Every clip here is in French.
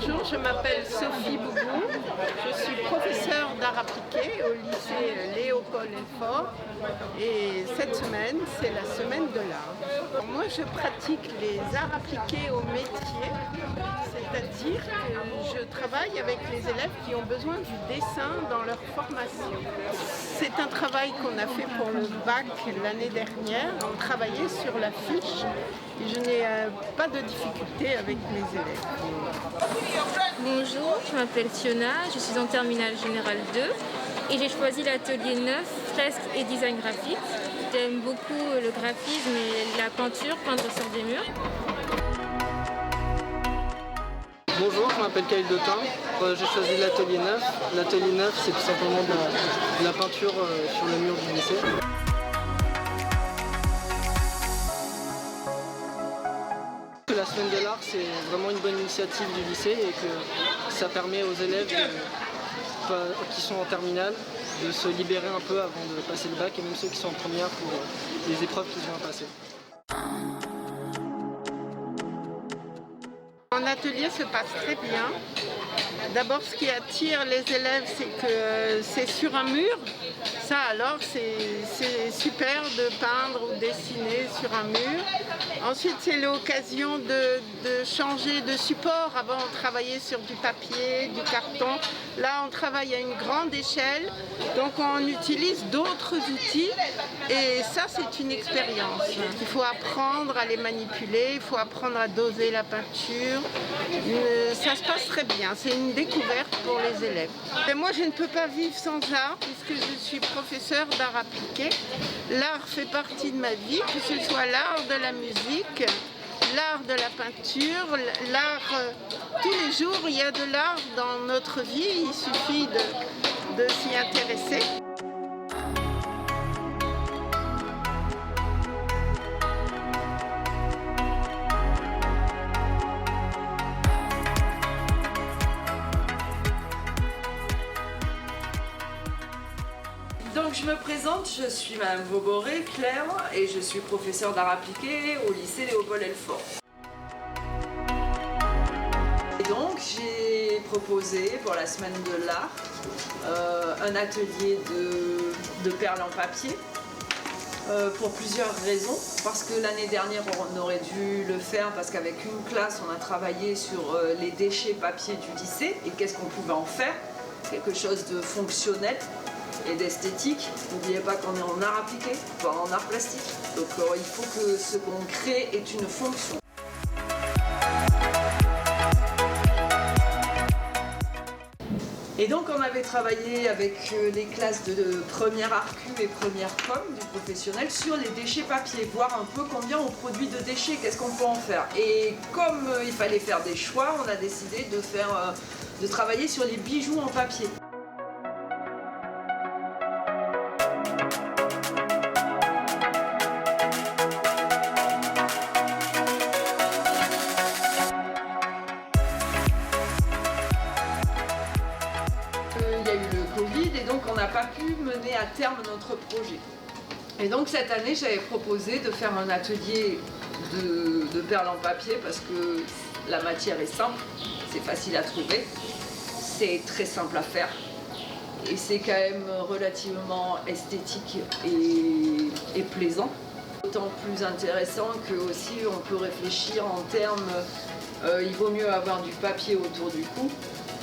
Bonjour, je m'appelle Sophie Bougou, je suis professeure d'art appliqué au lycée Léopold Helfort et cette semaine c'est la semaine de l'art. Moi je pratique les arts appliqués au métier, c'est-à-dire que je travaille avec les élèves qui ont besoin du dessin dans leur formation. C'est un travail qu'on a fait pour le bac l'année dernière, on travaillait sur la fiche et je n'ai pas de difficulté avec mes élèves. Bonjour, je m'appelle Fiona, je suis en terminale générale 2 et j'ai choisi l'atelier 9, fresque et design graphique. J'aime beaucoup le graphisme et la peinture, peindre sur des murs. Bonjour, je m'appelle Kyle Dotin, j'ai choisi l'atelier 9. L'atelier 9 c'est tout simplement de la peinture sur le mur du lycée. La semaine de l'art c'est vraiment une bonne initiative du lycée et que ça permet aux élèves qui sont en terminale de se libérer un peu avant de passer le bac et même ceux qui sont en première pour les épreuves qu'ils ont à passer. Mon atelier se passe très bien. D'abord, ce qui attire les élèves, c'est que c'est sur un mur. Ça, alors, c'est super de peindre ou dessiner sur un mur. Ensuite, c'est l'occasion de changer de support. Avant, on travaillait sur du papier, du carton. Là, on travaille à une grande échelle. Donc, on utilise d'autres outils. Et ça, c'est une expérience. Il faut apprendre à les manipuler. Il faut apprendre à doser la peinture. Ça se passe très bien. C'est une découverte pour les élèves. Et moi, je ne peux pas vivre sans art puisque je suis professeure d'art appliqué. L'art fait partie de ma vie, que ce soit l'art de la musique, l'art de la peinture, l'art... tous les jours, il y a de l'art dans notre vie. Il suffit de s'y intéresser. Donc je me présente, je suis Madame Vauboré, Claire, et je suis professeure d'art appliqué au lycée Léopold Helfort. Et donc j'ai proposé pour la semaine de l'art un atelier de perles en papier pour plusieurs raisons. Parce que l'année dernière on aurait dû le faire parce qu'avec une classe on a travaillé sur les déchets papier du lycée et qu'est-ce qu'on pouvait en faire, quelque chose de fonctionnel et d'esthétique. N'oubliez pas qu'on est en art appliqué, pas en art plastique. Donc il faut que ce qu'on crée ait une fonction. Et donc on avait travaillé avec les classes de première ARCU et première com du professionnel sur les déchets papier, voir un peu combien on produit de déchets, qu'est-ce qu'on peut en faire. Et comme il fallait faire des choix, on a décidé de travailler sur les bijoux en papier. Il y a eu le Covid et donc on n'a pas pu mener à terme notre projet. Et donc cette année j'avais proposé de faire un atelier de perles en papier parce que la matière est simple, c'est facile à trouver, c'est très simple à faire et c'est quand même relativement esthétique et plaisant. D'autant plus intéressant que aussi on peut réfléchir en termes, il vaut mieux avoir du papier autour du cou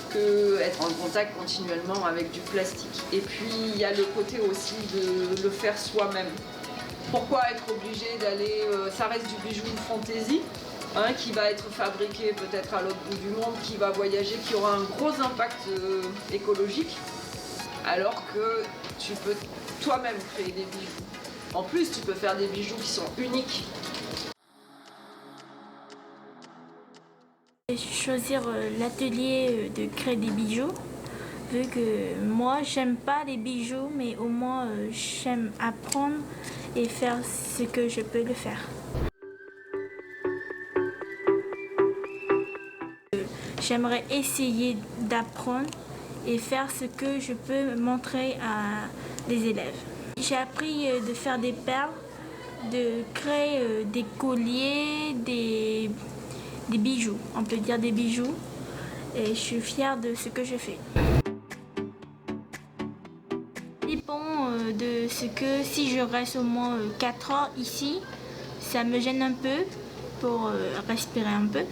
que être en contact continuellement avec du plastique. Et puis il y a le côté aussi de le faire soi-même. Pourquoi être obligé d'aller, ça reste du bijou de fantaisie, hein, qui va être fabriqué peut-être à l'autre bout du monde, qui va voyager, qui aura un gros impact écologique, alors que tu peux toi-même créer des bijoux. En plus, tu peux faire des bijoux qui sont uniques. Choisir l'atelier de créer des bijoux, vu que moi j'aime pas les bijoux, mais au moins j'aime apprendre et faire ce que je peux le faire. J'aimerais essayer d'apprendre et faire ce que je peux montrer à des élèves. J'ai appris de faire des perles, de créer des colliers, des bijoux, on peut dire des bijoux. et je suis fière de ce que je fais. Ça dépend de ce que si je reste au moins 4 heures ici, ça me gêne un peu pour respirer un peu.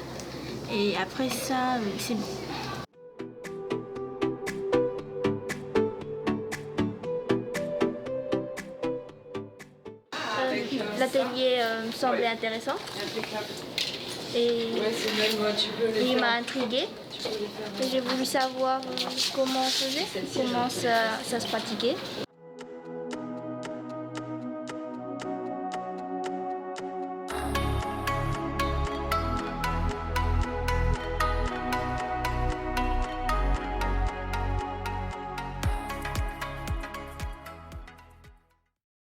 Et après ça, c'est bon. L'atelier me semblait intéressant et il m'a intriguée. Et j'ai voulu savoir comment on faisait, comment ça se pratiquait.